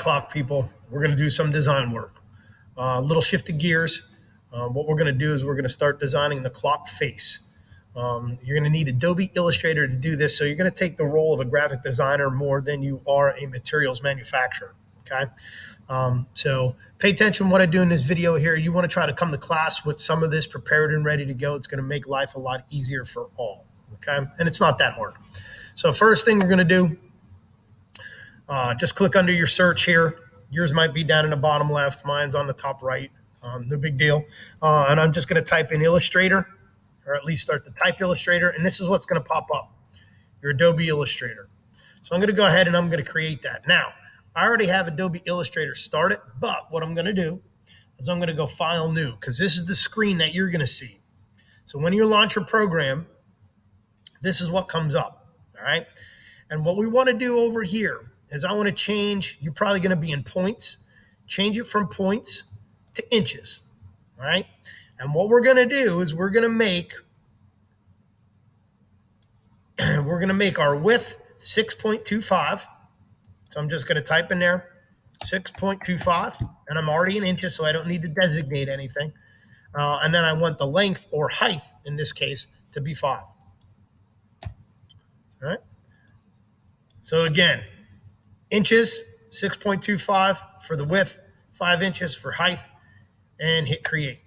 clock people, we're going to do some design work. A little shift of gears. What we're going to do is we're going to start designing the clock face. You're going to need Adobe Illustrator to do this, so you're going to take the role of a graphic designer more than you are a materials manufacturer, okay? So pay attention to what I do in this video here. You want to try to come to class with some of this prepared and ready to go. It's going to make life a lot easier for all, okay? And it's not that hard. So first thing we're going to do, just click under your search here. Yours might be down in the bottom left. Mine's on the top right. No big deal. And I'm just going to type in Illustrator, or at least start to type Illustrator, and this is what's going to pop up, your Adobe Illustrator. So I'm going to go ahead and I'm going to create that. Now, I already have Adobe Illustrator started, but what I'm going to do is I'm going to go File, New, because this is the screen that you're going to see. So when you launch your program, this is what comes up, all right? And what we want to do over here is I want to change, you're probably going to be in points, change it from points to inches, all right? And what we're going to do is we're going to make our width 6.25. So I'm just going to type in there 6.25, and I'm already in inches, so I don't need to designate anything. And then I want the length, or height in this case, to be 5. All right. So again, inches, 6.25 for the width, 5 inches for height, and hit create.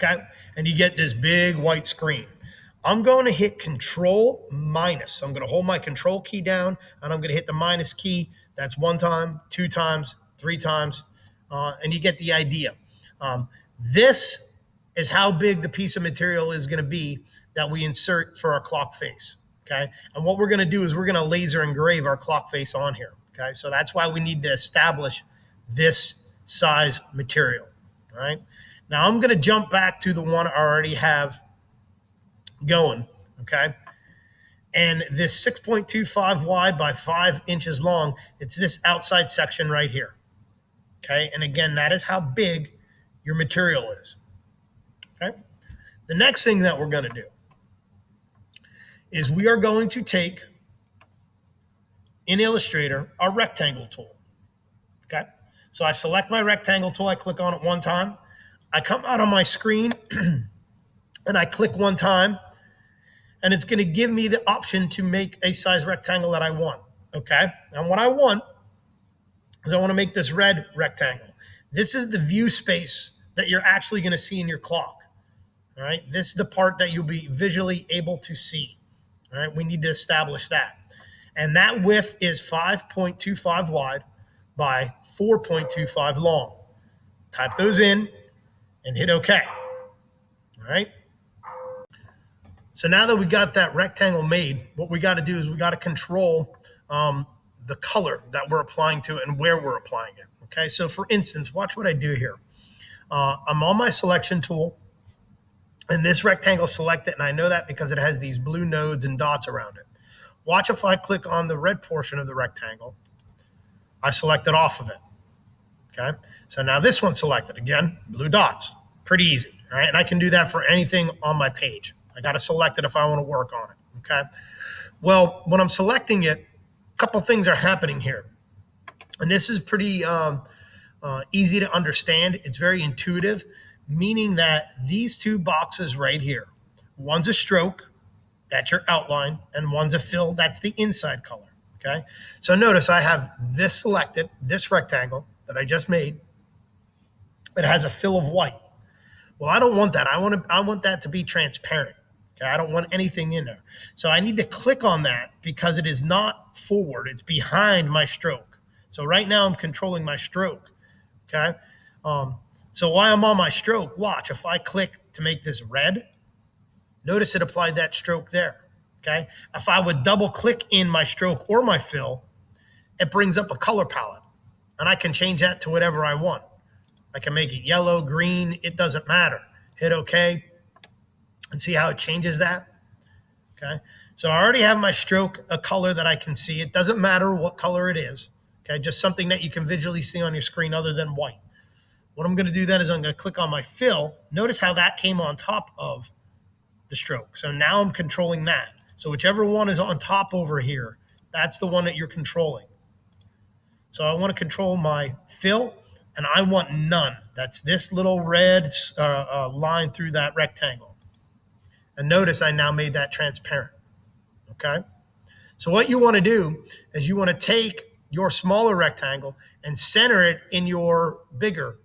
Okay, and you get this big white screen. I'm going to hit Control minus. I'm going to hold my Control key down, and I'm going to hit the minus key. That's 1 time, 2 times, 3 times, and you get the idea. This is how big the piece of material is going to be that we insert for our clock face. Okay, and what we're going to do is we're going to laser engrave our clock face on here. Okay, so that's why we need to establish this size material. All right. Now I'm going to jump back to the one I already have going, okay? And this 6.25 wide by 5 inches long, it's this outside section right here, okay? And again, that is how big your material is, okay? The next thing that we're going to do is we are going to take, in Illustrator, our rectangle tool, okay? So I select my rectangle tool, I click on it 1 time, I come out on my screen and I click 1 time, and it's going to give me the option to make a size rectangle that I want, okay? And what I want is I want to make this red rectangle. This is the view space that you're actually going to see in your clock, all right? This is the part that you'll be visually able to see, all right? We need to establish that. And that width is 5.25 wide by 4.25 long. Type those in and hit OK. All right. So now that we got that rectangle made, what we got to do is we got to control the color that we're applying to it and where we're applying it. Okay. So for instance, watch what I do here. I'm on my selection tool, and this rectangle selected, and I know that because it has these blue nodes and dots around it. Watch if I click on the red portion of the rectangle, I select it off of it. Okay. So now this one's selected again, blue dots, pretty easy. All right. And I can do that for anything on my page. I got to select it if I want to work on it. Okay. Well, when I'm selecting it, a couple things are happening here. And this is pretty easy to understand. It's very intuitive, meaning that these 2 boxes right here, one's a stroke, that's your outline, and one's a fill, that's the inside color. Okay. So notice I have this selected, this rectangle that I just made. It has a fill of white. Well, I don't want that. I want that to be transparent. Okay, I don't want anything in there. So I need to click on that because it is not forward. It's behind my stroke. So right now I'm controlling my stroke. Okay. So while I'm on my stroke, watch, if I click to make this red, notice it applied that stroke there. Okay. If I would double click in my stroke or my fill, it brings up a color palette, and I can change that to whatever I want. I can make it yellow, green, it doesn't matter. Hit OK and see how it changes that. Okay. So I already have my stroke, a color that I can see. It doesn't matter what color it is. Okay. Just something that you can visually see on your screen other than white. What I'm going to do then is I'm going to click on my fill. Notice how that came on top of the stroke. So now I'm controlling that. So whichever one is on top over here That's the one that you're controlling. So I want to control my fill, and I want none. That's this little red line through that rectangle. And notice I now made that transparent, okay? So what you want to do is you want to take your smaller rectangle and center it in your bigger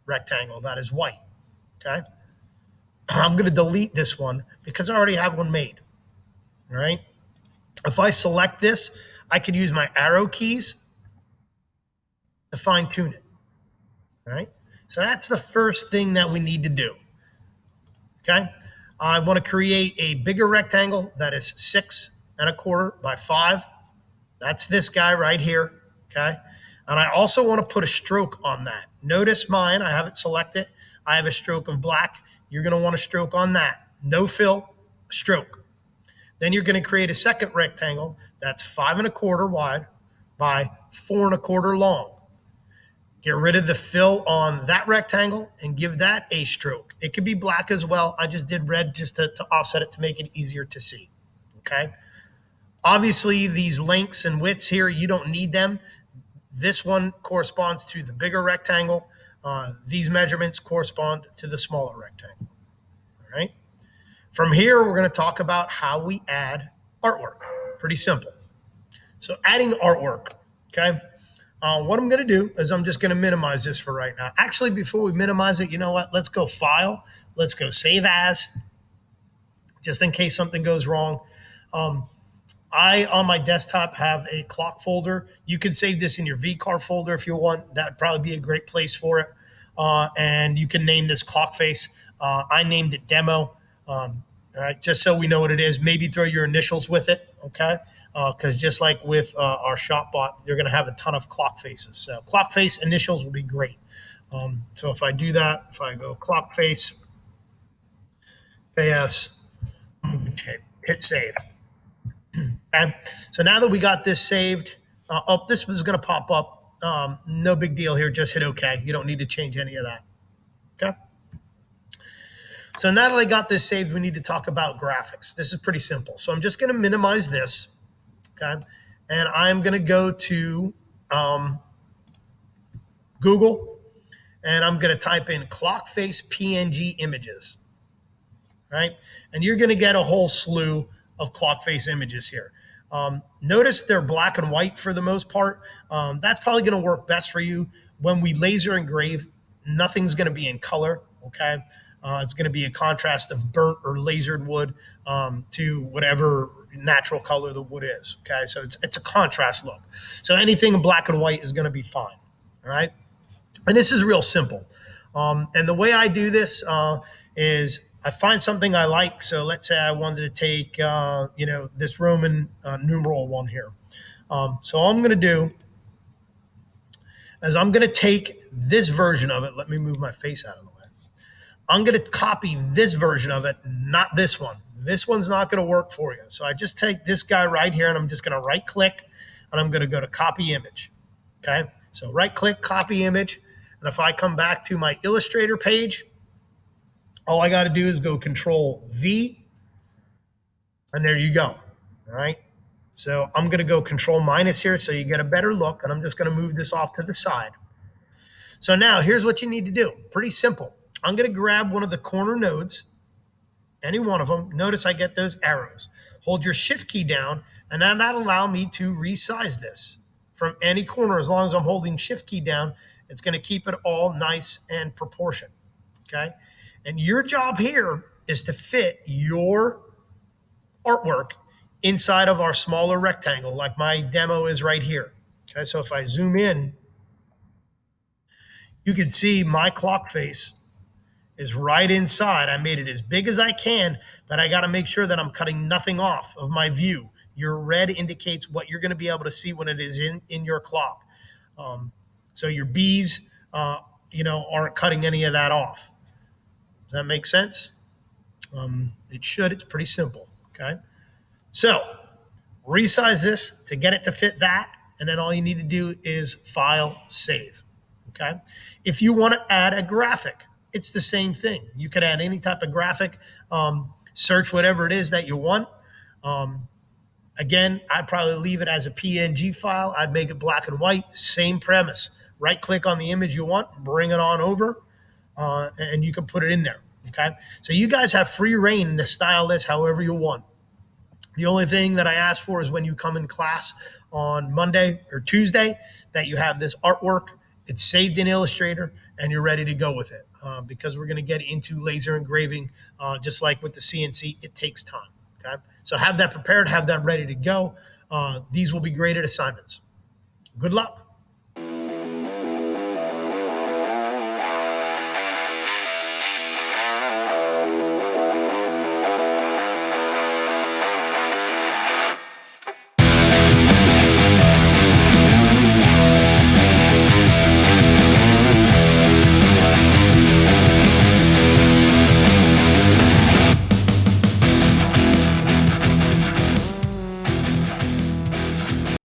rectangle that is white, okay? I'm going to delete this one because I already have one made, all right? If I select this, I could use my arrow keys to fine tune it, all right? So that's the first thing that we need to do, okay? I want to create a bigger rectangle that is 6¼ by 5. That's this guy right here, okay? And I also want to put a stroke on that. Notice mine, I have it selected. I have a stroke of black. You're going to want a stroke on that. No fill, stroke. Then you're going to create a second rectangle that's 5¼ wide by 4¼ long. Get rid of the fill on that rectangle and give that a stroke. It could be black as well. I just did red just to offset it to make it easier to see, okay? Obviously, these lengths and widths here, you don't need them. This one corresponds to the bigger rectangle. These measurements correspond to the smaller rectangle, all right? From here, we're going to talk about how we add artwork. Pretty simple. So adding artwork, okay? What I'm going to do is I'm just going to minimize this for right now. Actually, before we minimize it, you know what? Let's go File. Let's go Save As, just in case something goes wrong. I, on my desktop, have a clock folder. You can save this in your VCar folder if you want. That would probably be a great place for it. And you can name this clock face. I named it Demo. All right, just so we know what it is. Maybe throw your initials with it, okay? Because just like with our ShopBot, they're going to have a ton of clock faces. So clock face initials will be great. So if I do that, if I go clock face, AS, hit save. Okay. So now that we got this saved, this was going to pop up. No big deal here. Just hit OK. You don't need to change any of that. Okay. So now that I got this saved, we need to talk about graphics. This is pretty simple. So I'm just going to minimize this. Okay. And I'm going to go to Google, and I'm going to type in clock face PNG images. Right. And you're going to get a whole slew of clock face images here. Notice they're black and white for the most part. That's probably going to work best for you. When we laser engrave, nothing's going to be in color, okay? It's going to be a contrast of burnt or lasered wood to whatever natural color the wood is, okay? So it's a contrast look. So anything in black and white is going to be fine, all right? And this is real simple. And the way I do this is I find something I like. So let's say I wanted to take, this Roman numeral one here. So all I'm going to do is I'm going to take this version of it. Let me move my face out of the way. I'm going to copy this version of it, not this one. This one's not going to work for you. So I just take this guy right here, and I'm just going to right click, and I'm going to go to copy image. Okay. So right click, copy image. And if I come back to my Illustrator page, all I got to do is go Control V, and there you go. All right. So I'm going to go Control minus here so you get a better look, and I'm just going to move this off to the side. So now here's what you need to do. Pretty simple. I'm going to grab one of the corner nodes, any one of them. Notice I get those arrows. Hold your Shift key down, and that'll allow me to resize this from any corner. As long as I'm holding Shift key down, it's going to keep it all nice and proportioned. Okay. And your job here is to fit your artwork inside of our smaller rectangle, like my demo is right here. Okay, so if I zoom in, you can see my clock face is right inside. I made it as big as I can, but I got to make sure that I'm cutting nothing off of my view. Your red indicates what you're going to be able to see when it is in your clock. So your B's, aren't cutting any of that off. Does that make sense? It should. It's pretty simple. Okay. So resize this to get it to fit that. And then all you need to do is File, Save. Okay. If you want to add a graphic, it's the same thing. You could add any type of graphic, search whatever it is that you want. Again, I'd probably leave it as a PNG file. I'd make it black and white, same premise. Right click on the image you want, bring it on over, and you can put it in there. Okay. So you guys have free reign to style this however you want. The only thing that I ask for is when you come in class on Monday or Tuesday that you have this artwork, it's saved in Illustrator, and you're ready to go with it. Because we're going to get into laser engraving, just like with the CNC, it takes time. Okay, so have that prepared, have that ready to go. These will be graded assignments. Good luck.